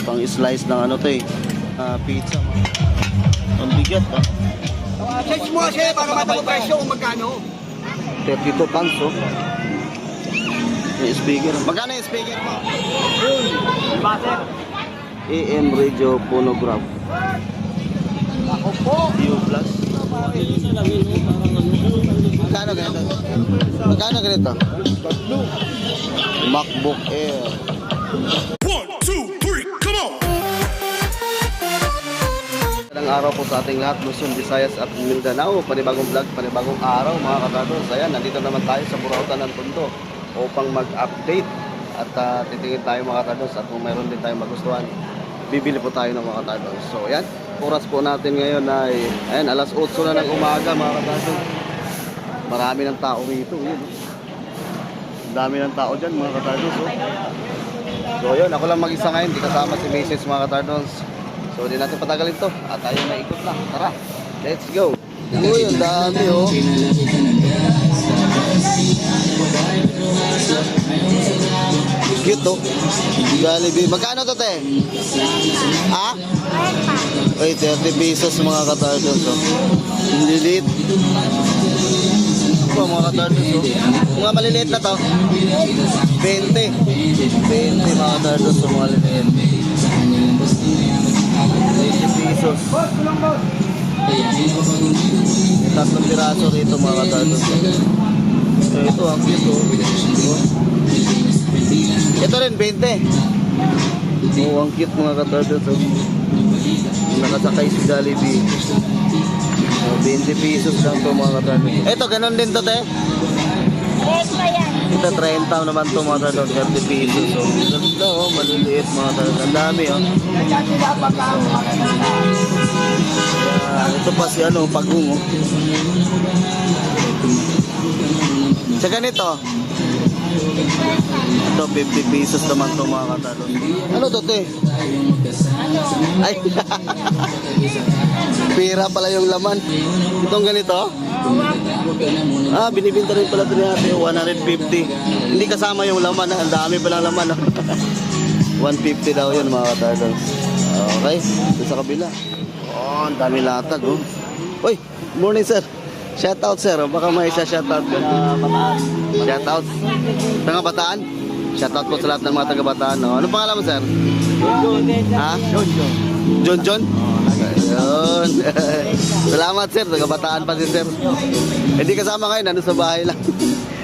pang slice ng ano to eh. Pizza. Ang bigat ah. Search mo kasi para matapos presyo kung magkano. 32 pounds oh. Yung speaker. Magkano yung speaker mo? Butter. AM Radio Phonograph. Ako po. U Plus. Magkano ganito? Magkano ganito? MacBook Air. 1, 2, 3, come on! Magandang araw po sa ating lahat, Luzon, Visayas at Mindanao. Panibagong vlog, panibagong araw mga katados. Ayan, nandito naman tayo sa Burautan ng Tondo upang mag-update at titingin tayo mga katados. At kung mayroon din tayong magustuhan, bibili po tayo ng mga katados. So ayan, oras po natin ngayon ay ayan, alas 8 na ng umaga mga katados. Marami ng tao rito. Yun, ang dami ng tao dyan mga katados. So yun, ako lang mag-isa ngayon, di kasama si Mrs. mga katados. So hindi natin patagalin to at tayo na ikot na. Tara, let's go. Uy, ang dami oh. Cute oh. Jollibee. Magkano to te? Ha? Uy, 30 pesos mga katardos oh. Liliit. Ito mga katardos oh. Mga maliliit na to 20 mga katardos oh, mga maliliit. 20 pesos. May tatlong piraso rito mga katardos. So ito ang cute oh. Ito rin 20. Oh, ang cute mga katardos oh. Nakasakay si Jollibee. So, 20 pesos lang to mga katardos. Ito ganun din to te. Ito 30 naman to mga katardos. 30 pesos. So ganda oh, maliliit mga katardos. Ang dami oh. Ito pa si ano, Pagong oh. Sa ganito ito 50 pesos naman to mga katalon. Ano to te? Ay pira pala yung laman. Itong ganito binibinta rin pala ito natin 150. Hindi kasama yung laman. Ang dami palang laman 150 daw yun mga katalon. Okay, ito sa kabila. Oh, ang dami latag oh. Uy, morning sir. Shout out sir, baka may isa shout out Bataan. Shout out. Taga Bataan? Shout out po sa lahat ng mga taga Bataan. No? Anong pangalan mo sir? John. Ha? John. John? Ayun. Salamat sir, taga Bataan pa si sir. Hindi kasama ngayon, nandun sa bahay lang.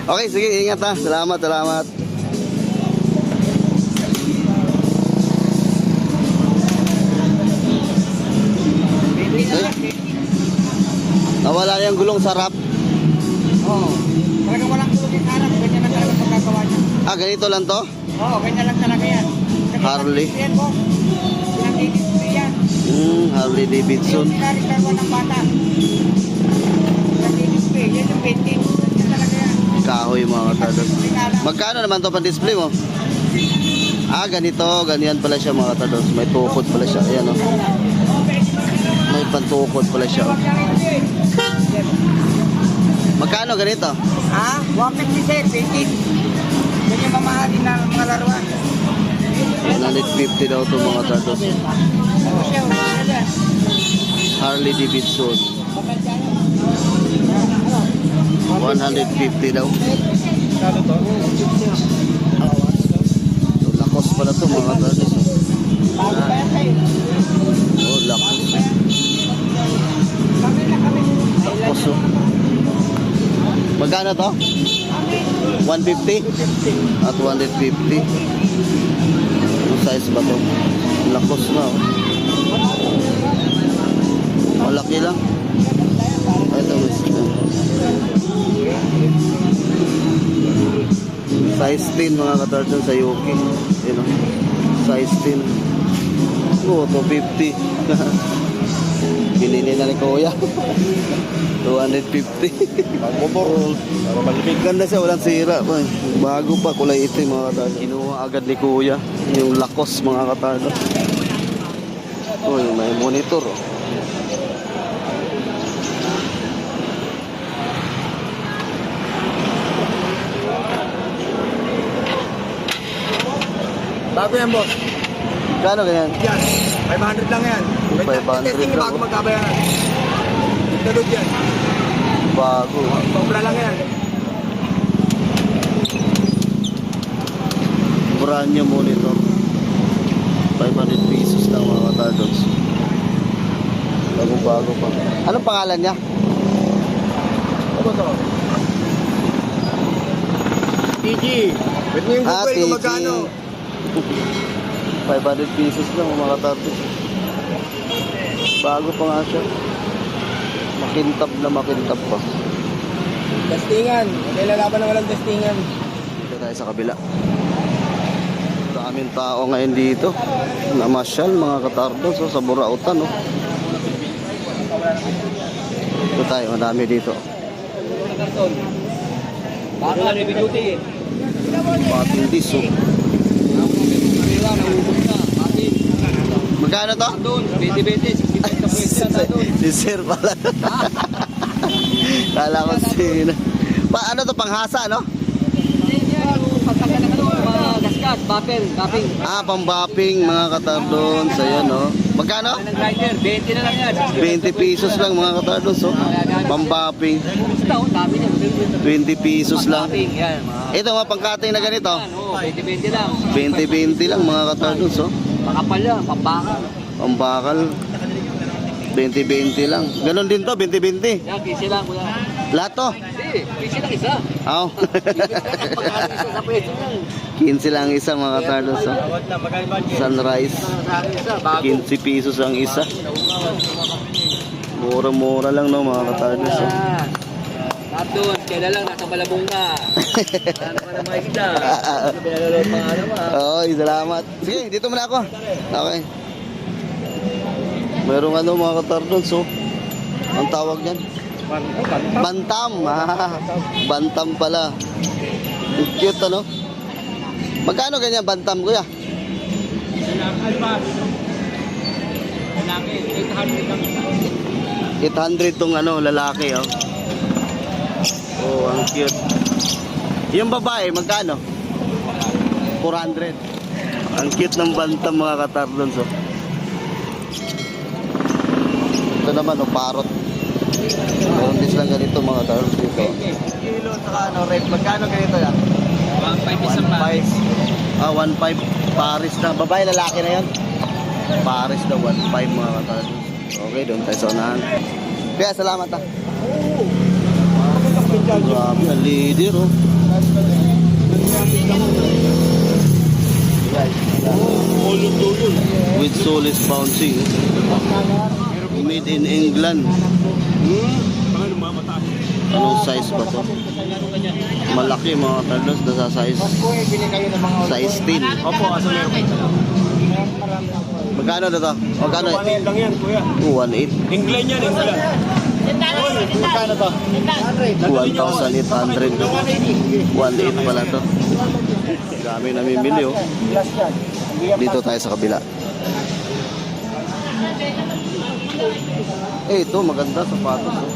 Okay, sige, ingat ha. Salamat. Nawala na yung gulong sa wrap. Oo. Talagang walang tulog yung harap. Ganyan lang talaga pagkagawa niya. Ganito lang to? Oo, ganyan lang talaga yan. Harley. Yan po. Pinag-display yan. Harley Davidson. Yung pinag-display ng bata. Pinag-display. Yan yung painting. Yan talaga yan. Kahoy mga katados. Magkano naman to pang display mo? Ganito. Ganyan pala siya mga katados. May tukod pala siya. Ayan o. May pantukod pala siya. Magkano ganito? 150 sir, painting. Yan yung mamahalin ng mga laruan. 150 daw to mga katados. Harley Davidson. 150 daw. So, lakos pala to mga katados. Oh, lakos. Lakos oh. Magkano to? 150? At 150. Ang size ba to? Lakos na oh. Malaki lang. Ito size 10 mga katartan sa Yuki. Yun oh. Size 10. Oh, 250. Binili na ni Kuya. 250. Magmumurol. Ganda siya, walang sira. Bago pa, kulay itim mga katardo. Kinuha agad ni Kuya yung lakos mga katardo. Uy, may monitor oh. Bago yan boss. Kano ganyan? Yan, 500 lang yan. 500 Testing lang. bago magkabayaran. Talod yan. Bago. Sobra lang yan. Brand new monitor. 500 pesos lang mga katardos. Bago pa. Anong pangalan niya? Ano to? TG. Pwede mo yung Google kung magkano. 500 pesos lang mga katardos. Bago pa nga siya. Makintab na makintab pa. Testingan. May lalaban na walang testingan. Dito tayo sa kabila. Daming tao ngayon dito. Namasyal mga katardos sa Burautan. Oh. Ito tayo, madami dito. Baka na beauty eh. Matindis oh. Magkano to? Doon, 20-20, 65 na pwede na doon. Si Sir pala. Kala ko sino. Ano to, panghasa, no? Pagkakan ng mga gasgas, bapping. Pambapping mga katardons. Ayan, no? Magkano? Ng grinder, 20 na lang yan. 20 pesos lang mga katardons, oh. Pambapping. Basta, dami niya. 20 pesos lang. Bapping, yan. Ito mga pangkating na ganito. 20-20 lang. 20-20 lang mga katardons, oh. Makapal yan, pambaka. Pambakal. 20-20 lang. Ganon din to, 20-20. Yan, 15 lang. Kuya. Lahat to. Hindi, 15 lang isa. Aw. Pagkakisa sa pwesto lang. 15 lang isa mga katardons, oh. Sunrise. Isa, bago. 15 pesos ang isa. Mura-mura lang no mga katardons, oh. Lahat doon, kailan lang, nasa Malabong ka. Ano ka na mga isda? Pinalulot mga ano ba? Oy, salamat. Sige, dito muna ako. Okay. Merong ano mga katardons, oh. Ang tawag niyan? Bantam. Bantam pala. Cute ano? Magkano ganyan bantam, kuya? 800 tong ano, lalaki, oh. Oh, ang cute. Yung babae, magkano? 400. Ang cute ng bantam mga katardons, oh. Ito naman, oh, parrot. Meron din silang ganito mga katardons dito. Kilo, saka ano, red. Magkano ganito yan? 1.5 isang pa. 1.5 Paris na. Babae, lalaki na yan. Paris na 1.5 mga katardons. Okay, doon tayo sa unahan. Kaya salamat ah. Grabe, ang leader oh. With Solis bouncing. Made in England. Anong size ba to? Malaki mga katardons. Nasa size 10. Opo, aso meron kayo. Magkano na to? Magkano? 1.8 lang yan, kuya. 1.8. England yan, England. Magkano to? 1,800. 1.8 pala to. Dami namimili oh. Dito tayo sa kabila. Ito maganda sapatos oh.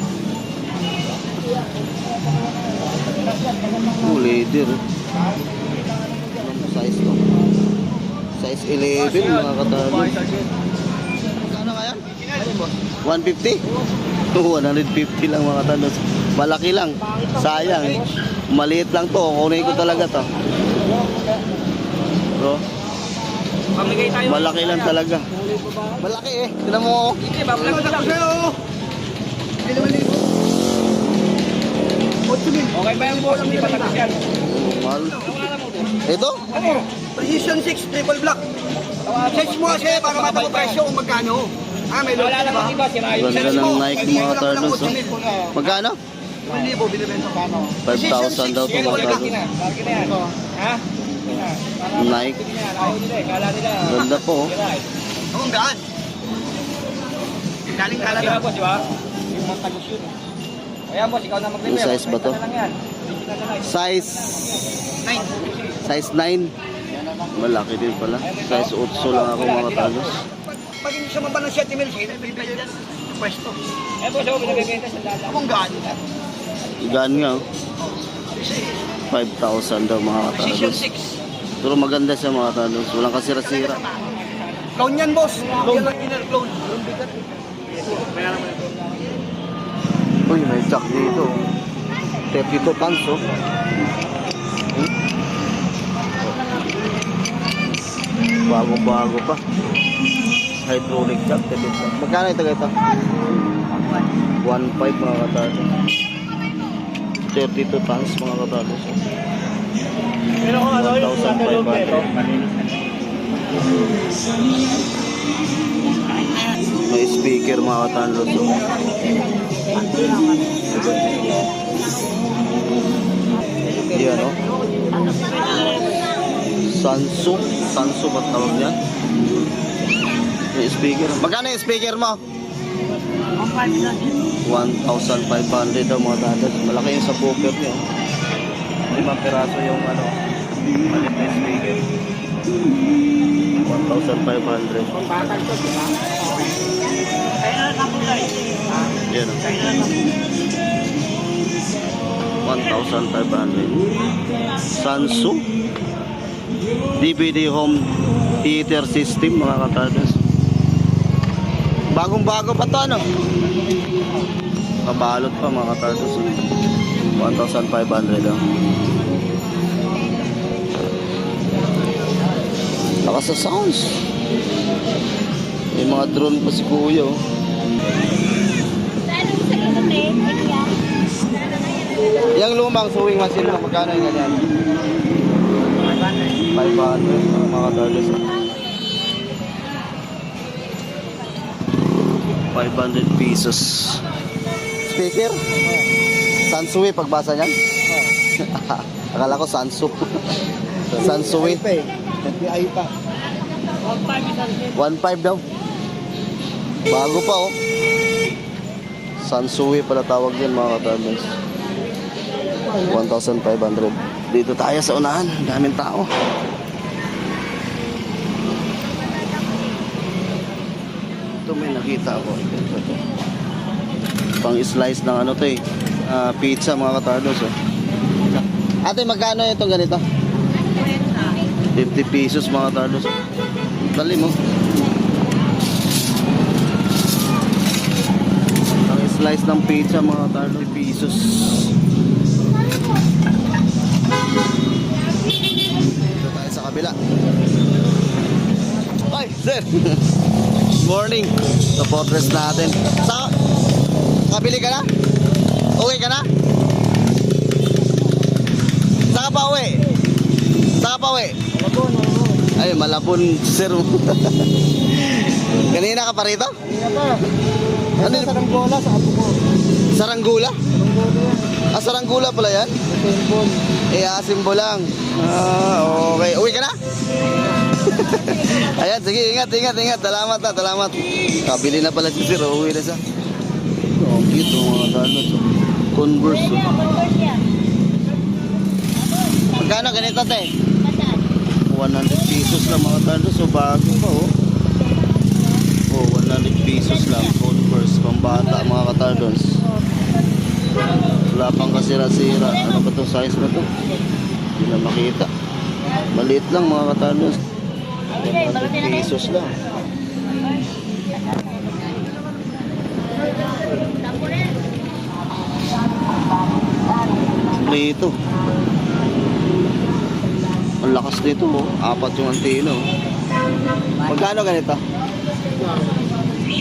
Leather. Anong size to? Size 11 mga katardons. Magkano kaya? 150? 150 lang mga katardons. Malaki lang. Sayang. Maliit lang to. Kunin ko talaga to. Bro. Malaki lang talaga. Malaki eh. Tignan mo. Hindi, babalag ko lang sa'yo. Okay ba yung boss? Hindi pa tapos yan. Mahal. Ito? Ano? Precision 6, triple block. Search mo kasi para matapos presyo kung magkano. May load ba? Ganda ng Nike mga katardons oh. Magkano? 1,000 binibenta pa no? 5,000 daw ito mga katardons. Ha? Nike. Ganda po oh. Ang gaan. Galing Canada. Boss, di ba? Yung Montagus yun. Ayan boss, ikaw na mag-review. Yung size ba to? Size 9. Malaki din pala. Size 8 lang ako mga katardons. Pag hindi siya mabang ng 7 mil, bibigyan yan. Pwesto. Eh boss, ako binibenta sa dala. Akong gaan. Gaan nga oh. 5,000 daw mga Precision katardons. 6. Pero maganda siya mga katardons. Walang kasira-sira. Clone yan, boss. Clone lang inner clone. Uy, may jack dito. 32 tons, oh. Bago-bago pa. Hydraulic jack, 32 tons. Magkano ito ito? 1.5 mga katado. 32 tons mga katado. Pero kung ano yung 1,500. May speaker mga katado. Yan, oh. Sansu ba tawag niya? May speaker. Magkano yung speaker mo? 1,500 daw mga tatas. Malaki yung subwoofer niya. 5 piraso yung ano, malit na speaker. 1,500. Yan, oh. 1,500. Sansu DVD home theater system mga katadas. Bagong-bago pa to, ano? Kabalot pa mga katadas. 1,500 daw. Lakas sa sounds. May mga drone pa si kuya, oh. Yung lumang sewing machine mo, magkano yung ganyan? 500 mga katadas. 500 pesos. Speaker? Sansui pagbasa niyan? Akala ko Sansu. Sansui. Ay pa. 1.5 daw. Bago pa, oh. Sansui pala tawag yan mga katadas. 1,500. Dito tayo sa unahan. Daming tao. Ito may nakita ako. Pang slice ng ano to eh. Pizza mga katardos. Oh. Ate, magkano itong ganito? 50 pesos mga katardos. Dali mo. Pang slice ng pizza mga katardos. 50 pesos. Dito tayo sa kabila. Ay, sir. Morning. Sa fortress natin. Kabili ka na? Uwi ka na? Saan ka pa uwi? Saan ka pa uwi? Malabon. Ay, Malabon, sir. Kanina ka pa rito? Kanina pa. Ano Sa Saranggola, sa apo ko. Saranggula? Saranggola yan. Saranggula pala yan? Symbol. Asimbo lang. Okay. Uwi ka na? Ayan, sige, ingat. Salamat. Kabili na pala si sir. Uwi na siya. Oh, cute mga dalos. Converse. Magkano ganito, te? 100 pesos lang mga dalos. So, bago pa, oh. Oh, 100 pesos lang. Converse. Pambata mga katardos. Wala pang kasira-sira. Ano ba itong size na to? Hindi na makita. Maliit lang mga katardos. 100 pesos lang. Nito. Ang lakas nito, oh. 4 yung antino. Magkano ganito?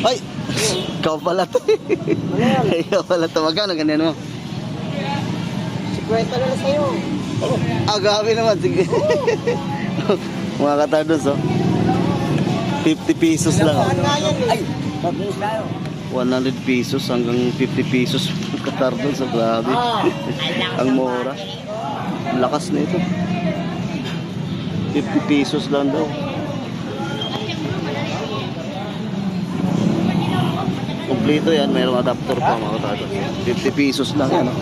Ay! Ikaw pala to. Ikaw pala to. Magkano ganyan mo? 50 na lang sa'yo. Gabi naman. Sige. Mga katardos, oh. 50 pesos lang, oh. Ay, mabilis tayo. 100 pesos hanggang 50 pesos katardos. So, grabe. Ang mura. Ang lakas na ito. 50 pesos lang daw. Kompleto yan. Mayroong adapter pa mga katardos. 50 pesos lang yan, oh.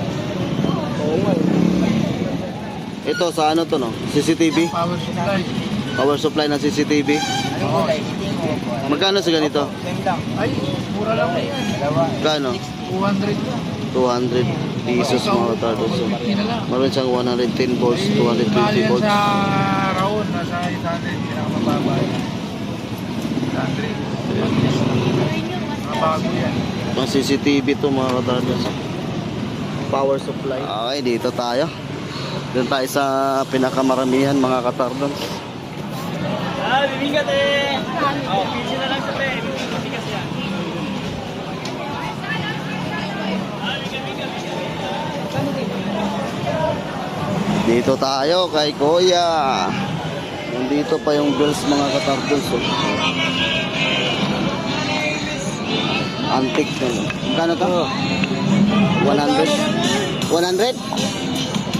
Ito sa ano to, no? CCTV? Power supply. Power supply ng CCTV. Magkano sa ganito? Ay, mura lang na yan. Magkano? 200 lang. 200 pesos mga katardos. So, meron siyang 110 volts, 220 volts. Sa Raon, nasa 800, pinakamababa. CCTV to mga katardos. Power supply. Okay, dito tayo. Doon tayo sa pinakamaramihan mga katardos. Bibigat eh. Pizza na lang sa pre. Bibigat yan. Dito tayo kay Kuya. Nandito pa yung girls mga katardos. Oh. Antique na lang. Magkano to? 100? 100?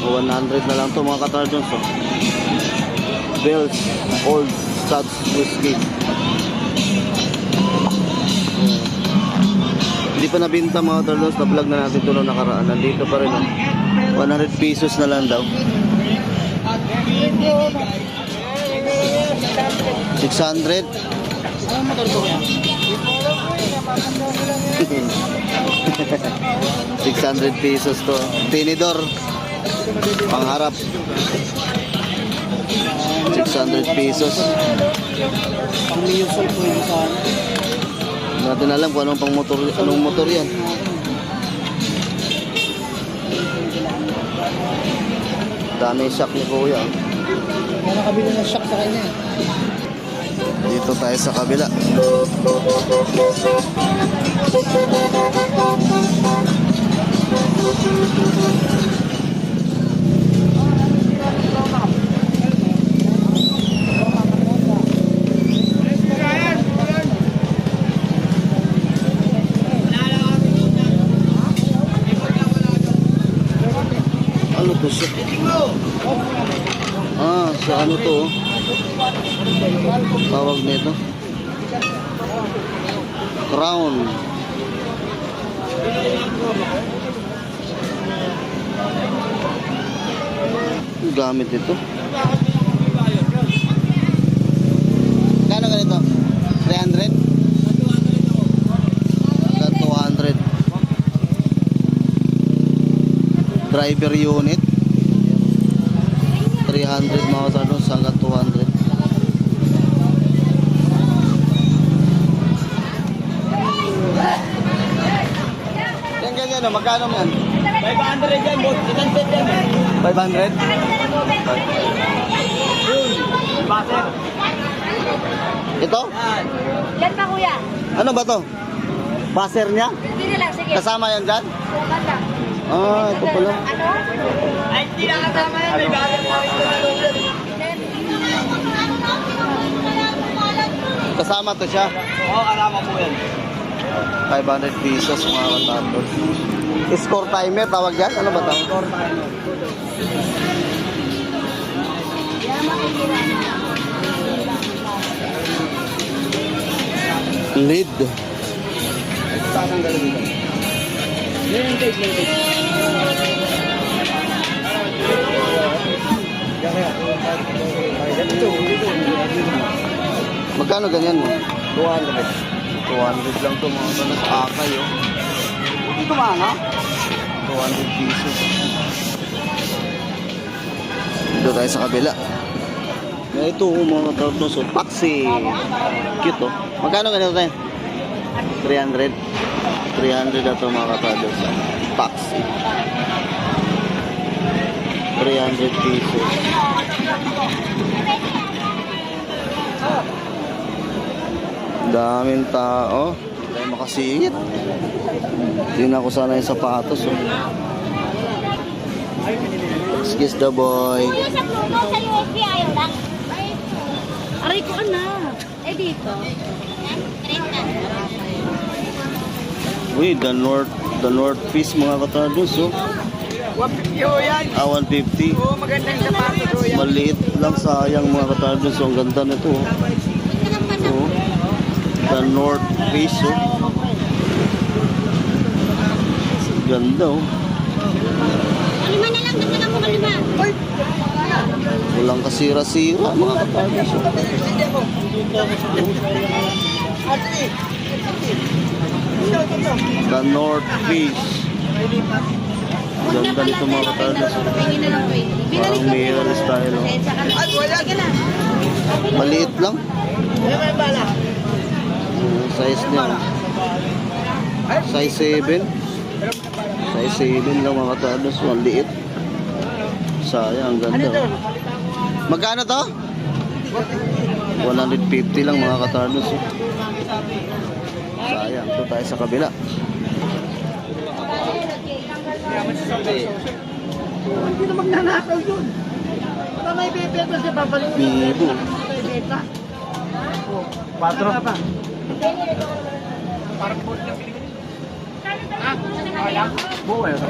100 na lang to mga katardos. Oh. Bells Old Studs Whiskey. Hindi pa nabinta mga katardos. Na-vlog na natin ito noong nakaraan. Nandito pa rin. Oh. 100 pesos na lang daw. 600. Ano motor ko yan? 600 pesos to. Tinidor. Pangharap. 600 pesos. Pang-mutual po yung sa Hindi natin alam kung anong motor yan. Dami shock ni Kuya. Ano kabili ng shock sa kanya eh. Dito tayo sa kabila. Ano to siya? Sa ano to? Oh? Tawag nito. Crown. Gamit ito. Kano ganito? 300? 200. Driver unit. 300 mga katardos hanggang 200. Yan ganyan, no? Magkano yan? 500 yan, boss. Ilan set yan eh? 500? Baser. Ito? Yan. Yan pa kuya. Ano ba to? Baser niya? Hindi na lang, sige. Kasama yan dyan? Sukat lang. Ito pala. Ano? Ay, hindi na kasama yan. May baser po rin na doon. Kasama to siya. Oo, kasama po yan. 500 pesos mga katardos. Score timer tawag yan? Ano ba tawag? Score tayo. Lead. Tatanggalin dito. Yung tape, yung tape. Magkano ganyan mo? 200. 200 lang to mga katardos. Akay oh. Hindi kumana? 200 pesos. Dito tayo sa kabila. May ito mga katardos. So, taxi. Cute oh. Magkano ganito tayo? 300. 300 na ito mga katardos. Taxi. 300 pesos. Daming tao. Hindi tayo makasingit. Tingnan ko sana yung sapatos. Oh. Excuse the boy. Sa Pluto, sa USB ayaw lang. Aray ko anak. Eh dito. Uy, the North Face mga katardos. Oh. 150 ho yan. 150. Oo, magandang sapatos ho yan. Maliit lang, sayang mga katardos. Ang ganda nito. Oh. The North Face. Oh. Ganda oh. Lima na lang, dagdagan mo ka lima. Walang kasira-sira mga katardos. The North Face. Ganda nito mga katardos. Tingin na lang ko eh. Parang mirror style. Oh. Ay, wala. Sige na. Maliit lang. Ano may bala? Size niya. Size 7. Size 7 lang mga katardos. Ang liit. Sayang, ang ganda. Magkano to? 150 lang mga katardos. Sayang. Ito tayo sa kabila. Hindi na magnanakaw yun. Baka may bebeta siya, babalik mo. Bibo. May bebeta. 4. pa. Parang board na pinigil. Buo yun.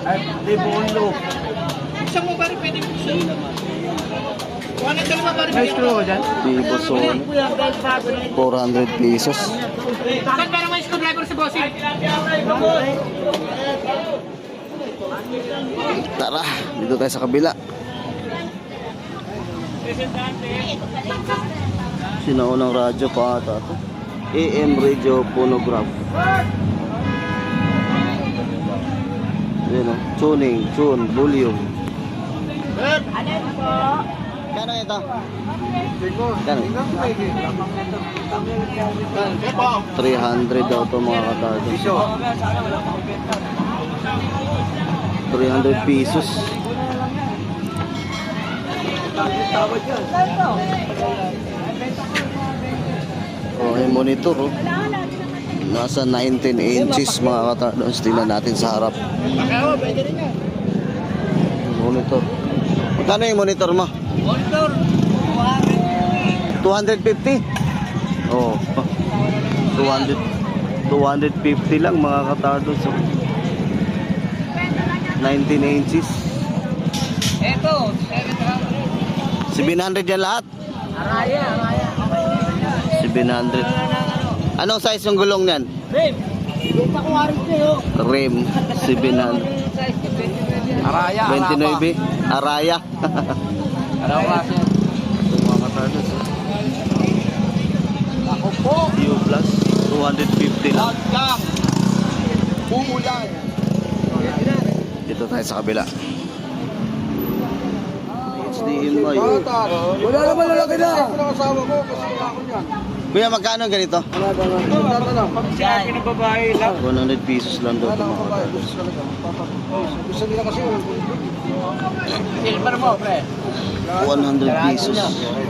Ay, di buong loop. Isang mo pare, pwede mo siya. Kuha na dalawa pare. May screw ko dyan? Bibo Sony. 400 pesos. Saan pera may screwdriver si bossing? Tara, dito tayo sa kabila. Sinaunang radyo pa ata ito. AM radio phonograph. Ayan o, tuning, tune, volume. Kano ito? Kano? 300 daw ito mga katardo. 300 pesos. Oh, yung monitor oh. Nasa 19 inches mga katardos. Tingnan natin sa harap. Monitor. Magkano yung monitor mo? Monitor. 250? Oh. 250 lang mga katardos. 19 inches. Eto, 700 yan lahat. Araya. 700. Anong size yung gulong niyan? Babe, kita ko arin sa'yo. Rim 700. Araya, 29 Araya. Araw kasi. Mga katardos. Ako po. Dio Plus 250 lang. Lang. Umulan. Dito tayo sa kabila. HDMI. Wala naman lalaki na. Asawa ko kasi ako niyan. Kuya, magkano ganito? Si akin ng babae lang. 100 pesos lang daw ito mga katardos. Gusto nila kasi silver mo, pre. 100 pesos.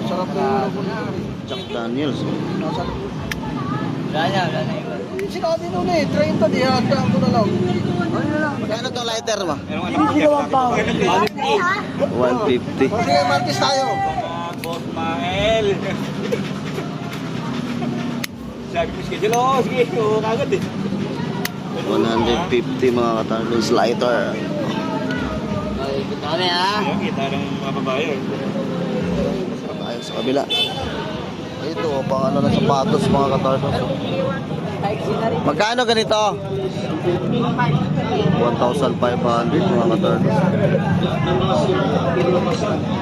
Sarap na Jack Daniels. Ganya. Sinabi nun 30 di handa ko na lang. Magkano itong lighter mo? Hindi naman pa. 150. Sige, Martis tayo. Boss Mael. Sabi ko, schedule ako. Sige, kagad eh. 150 mga katardos lighter. Ayan, kita ng mga babae. Tayo sa kabila. Ito, pang ano na sapatos mga katardos. Magkano ganito? 1,500 mga katardos.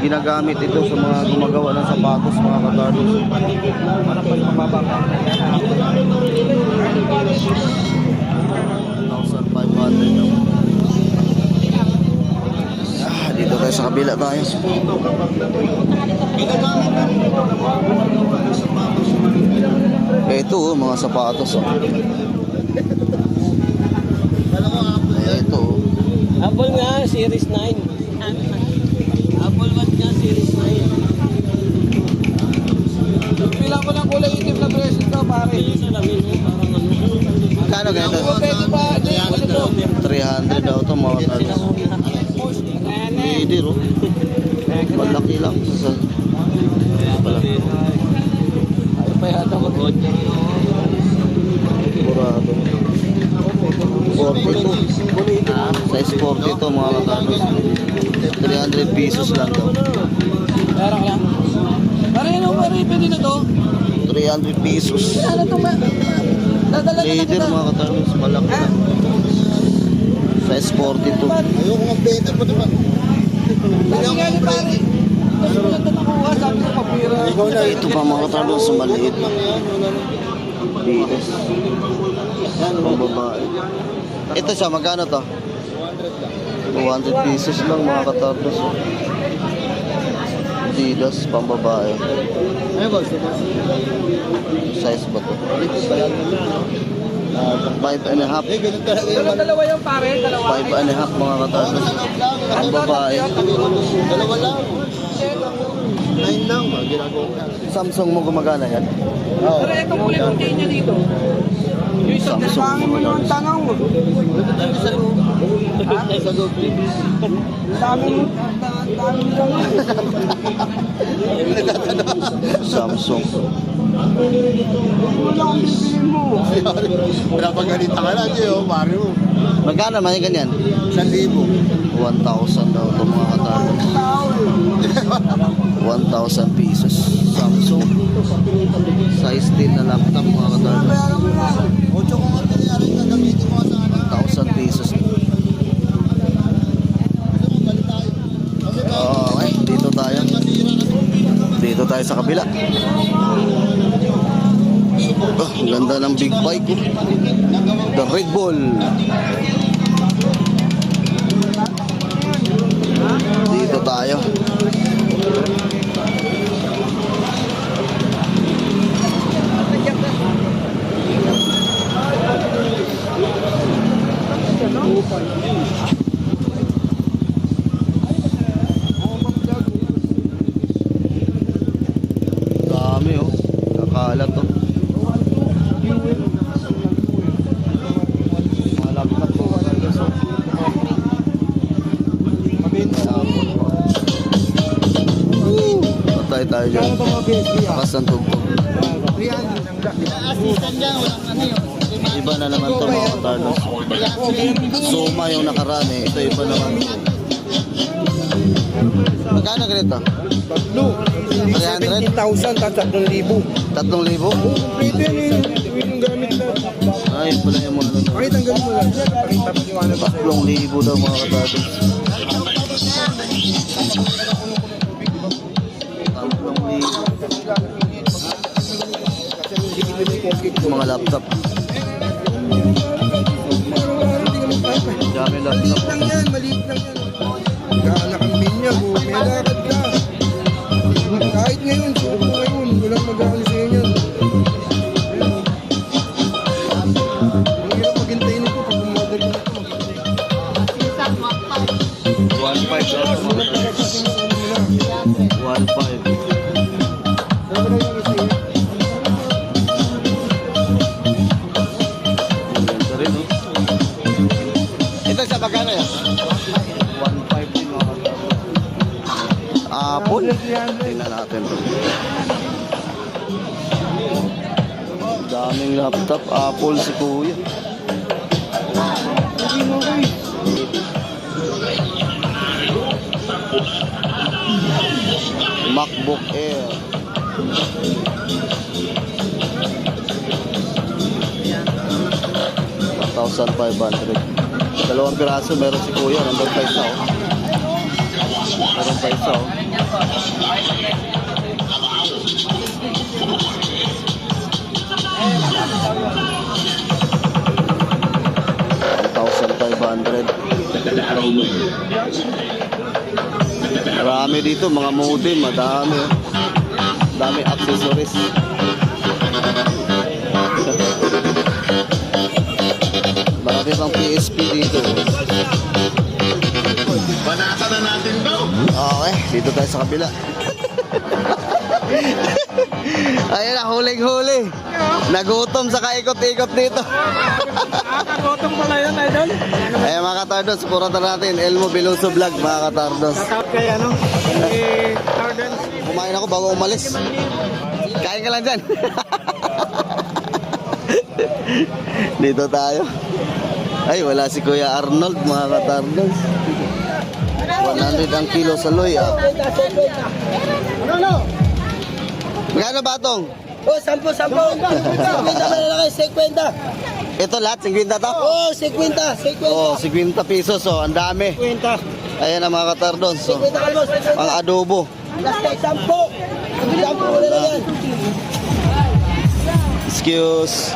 Ginagamit ito sa mga gumagawa ng sapatos mga katardos. 1,500. Dito tayo sa kabila tayo. Ito oh, mga sapatos oh. Ito oh. Apple nga, Series 9. Apple Watch nga, Series 9. Bilang ko ng kulay itim na bracelet daw, pare. Magkano ganito? Pwede ba? 300 daw ito mga katardos. Leader oh. Malaki lang. Ayaw pa yata mo. Sigurado. 42. Size 42 mga katardos. 300 pesos lang daw. Pera ka lang. Pare, ano pare? Pwede na to? 300 pesos. Ano to ba? Dadala na Leader mga katardos. Malaki lang. Size 42. Ayoko mag-beta pa naman. Sabi nga ni pare. Gusto ko lang ito nakuha. Sabi ko papira. Ito pa mga katardos. Maliit lang. Bilis. Pang babae. Ito siya. Magkano to? 200 pesos lang mga katardos. Adidas, pambabae. Size ba to? 5.5. Eh, ganun talaga yung Dalawa yung pare, dalawa. 5.5 mga katardos. Ang babae. dalawa lang. 9 lang, ginagawa ko. Samsung mo gumagana yan? Oo. Pero itong kulay-kulay niya dito. Yung isang Samsung mo lang. tangaw mo. Sa loob. Samsung. Pinapagalitan ka lang, Gio, Mario. Magkano naman yung ganyan? 1,000. 1,000 daw ito mga katardos. 1,000 pesos. Samsung. Size 10 na laptop mga katardos. 8 kung ano nangyari, gagamitin mo sa anak. 1,000 pesos. Okay, dito tayo. Dito tayo sa kabila. Oh, ang ganda ng big bike. Oh. The Red Bull. Dito tayo. Dami oh. Kakalat oh. Malapit po. Patay tayo dyan. Lakas ng tugtog. Iba na naman ito mga katardos. Suma yung nakaraan eh. Ito iba naman. Magkano ganito? 300? 17,000 at 3,000. 3,000? Pwede yung gamit na. Ay, pala yung mga ano. Kahit ang ganun mo lang. Pakita pa yung ano ba sa'yo. 3,000 daw mga katardos. 3,000. Mga laptop. Dami laptop. Lang yan, maliit lang yan. Gaanak ang binya, may lakad ka. Kahit ngayon, suko ngayon, walang mag-aano sa'yo yan. Ang hirap maghintayin ito pag umagal na ito. 1,500 daw. 1,500. Ganda rin, oh. Ito sa magkano yan? 1,500 din mga katardos. Apple? Tingnan natin to. Daming laptop. Apple si Kuya. MacBook Air. $1,500. Dalawang piraso meron si Kuya. Nandun pa isa oh. Meron pa isa oh. Marami dito, mga modem, madami. Dami accessories. Marami pang PSP dito. Banatan na natin to. Okay, dito tayo sa kabila. Ayun na, huling-huli. Nagutom sa kaikot-ikot dito. Nakakagotong pala yun, idol. Ayun mga katardos, supportan natin Elmo Biluso Vlog mga katardos. Shout kay ano? Tardan. Kumain ako bago umalis. Kain ka lang dyan. Dito tayo. Ay, wala si Kuya Arnold mga katardos. 100 ang kilo sa loy ah. Ano? Magkano batong? Oh, 10. 50 na lang kayo, 50. Ito lahat, 50 to? Oh, 50. Oh, 50 pesos oh, ang dami. 50. Ayan ang mga katardos. Oh. 50 kalmos. Ang adobo. Plastic, 10. 10 mo na lang yan. Excuse.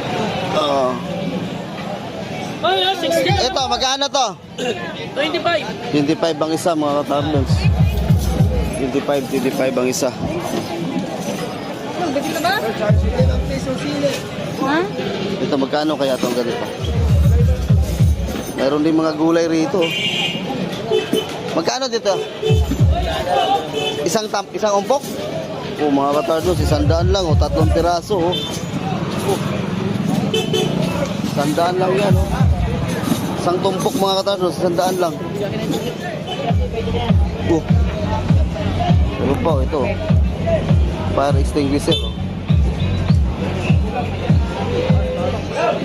Oh. Oh, yeah, 60. Ito, magkano to? 25. 25 ang isa mga katardos. 25 ang isa. Bagay na ba? 5 peso sili. Ha? Ito, magkano kaya itong ganito? Mayroon din mga gulay rito. Magkano dito? Isang umpok? Oh, mga katardos, 100 lang. Oh, 3 piraso. Oh. Oh. 100 lang yan. Oh. Isang tumpok mga katardos, 100 lang. Oh. Pero po, ito. Fire extinguisher. Oh.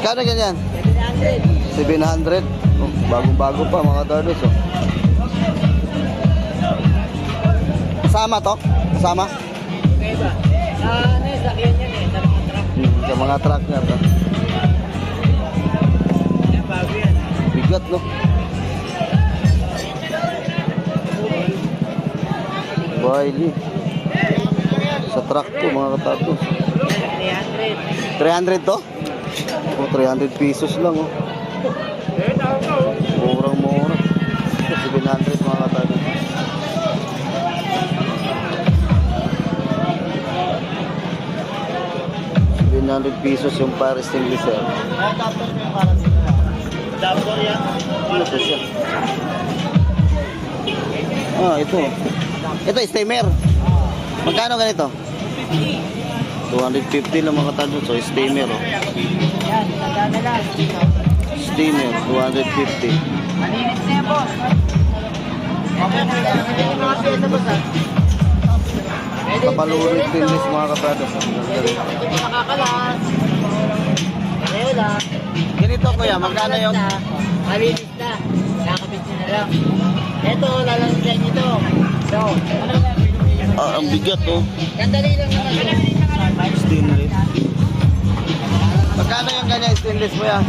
Kano ganyan? 700. Oh, bagong-bago pa mga katardos. Oh. Kasama to? Kasama? Sa mga truck na to. Bigat, no? Wiley. Sa truck to mga katardos. 300 to? Oh, 300 pesos lang, oh. Murang-mura. 700 mga katardos. ₱100 yung fire extinguisher. Ano to siya? Ah, ito. Ito, steamer. Magkano ganito? 250 lang mga katardos. So, steamer, oh. Steamer, 250. Malinis na yan, boss. Kapalurit din this mga katardos. Nakakalas. Pareho lang. Ganito kuya, magkano yung... Malinis na. Nakakabit nyo na lang. Ito, lalagyan nito. So, ano na? Ah, ang bigat, oh. Gandali lang naman. Stainless. Magkano yung ganyan stainless mo yan?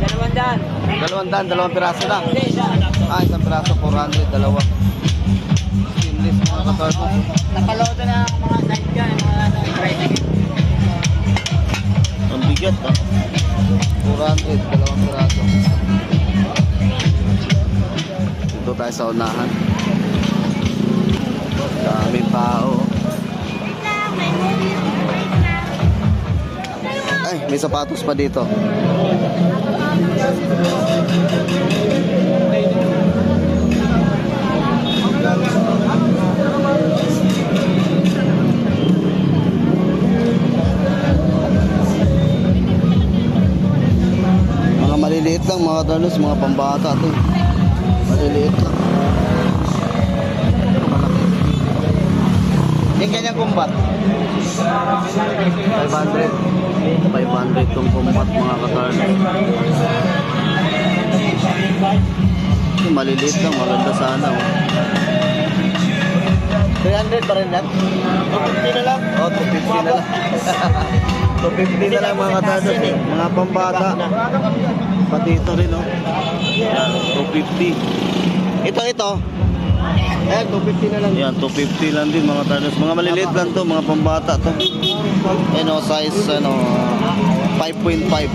200. 200, 2 piraso na. Hindi, isa. Ah, isang piraso, 400, dalawa. Stainless mga katardos. Napaloto na ang mga side dyan, mga tricycle. Ang bigat, ah. 400, 2 piraso. Dito tayo sa unahan. Daming tao. Ay, may sapatos pa dito. Mga maliliit lang mga katardos, mga pambata to. Maliliit lang. Malaki. Yung kanyang kumbat. 500 tong kumbat mga katardos. Yung maliliit lang, maganda sana. Oh. 300 pa rin lang? 250 na lang? Oh, 250 na lang. 250 na lang mga katardos. Mga pambata. Pati ito rin, oh. Yan, 250. Ito. Ayan, 250 na lang. Yan, 250 lang din mga katardos. Mga maliliit lang to, mga pambata to. Ano, size, 5.5.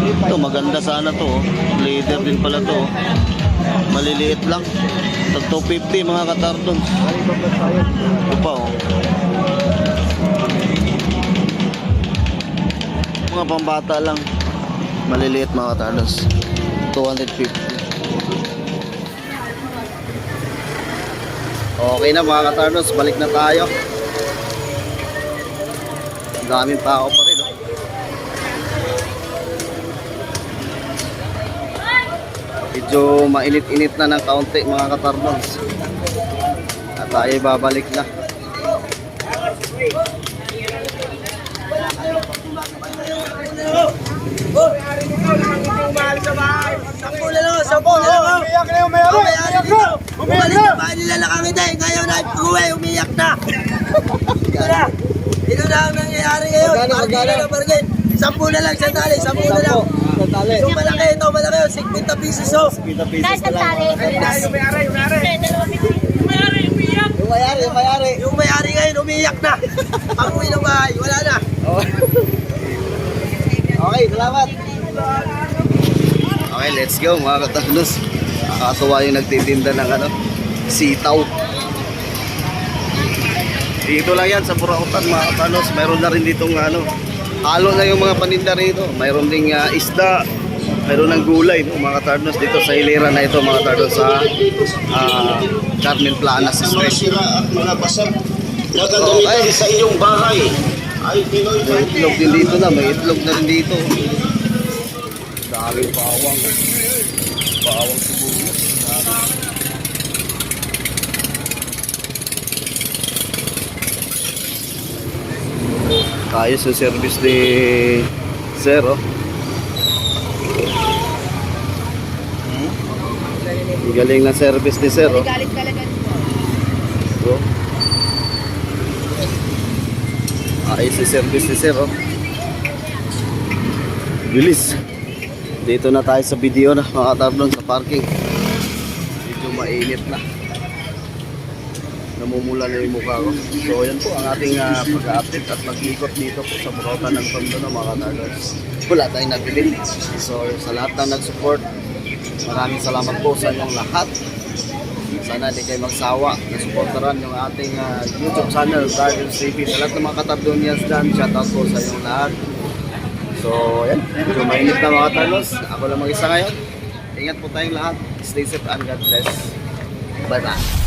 Ito, maganda sana to, oh. Leather din pala to, oh. Maliliit lang. Tag 250 mga katardos. Ito pa, oh. Mga pambata lang. Maliliit mga katardos. 250. Okay na mga katardos, balik na tayo. Ang daming tao pa rin, oh. Medyo mainit-init na ng kaunti mga katardos. At tayo babalik na. Umiyak na ba? Nilalakang ito eh. Ngayon ay pag-uwi, umiyak na. Ito na ang nangyayari ngayon. Bargain. 10 na lang, sandali. 10 na lang. Yung malaki, ito malaki. 50 pesos. Dahil sa tali. Yung mayari ngayon, umiyak na. Pag-uwi ng bahay, wala na. Okay, salamat. Okay, let's go mga katardos. Nakakatuwa yung nagtitinda ng sitaw. Dito lang yan sa Burautan mga katardos. Mayroon na rin ditong halo na yung mga paninda rito. Mayroon ding isda, mayroon ng gulay, no, mga katardos dito sa hilera na ito, mga katardos sa Carmen Planas Mga Street. sira at mga basag na gagamitan sa iyong bahay ay Pinoy May itlog din dito na, may itlog na rin dito. Daming bawang. Bawang sibuyas. Ayos yung service ni Sir, oh. Ang galing na service ni Sir, oh. Galit talaga dito. Bro. Ayos yung service ni Sir, oh. Bilis. Dito na tayo sa video na, mga katarnon, sa parking. Medyo mainit na. Namumula na yung mukha ko. So yan po ang ating pag-update at mag-ikot dito po sa Burautan ng Tondo na, mga katarnon. Wala tayong nabili. So sa lahat ng nag-support, maraming salamat po sa inyong lahat. Sana di kayo magsawa na supportaran yung ating YouTube channel, Guardians TV. Sa lahat ng mga katardonians dyan, shoutout po sa inyong lahat. So yan, medyo mainit na, mga katarnos. Ako lang mag-isa ngayon. Ingat po tayong lahat. Stay safe and God bless. Bye bye.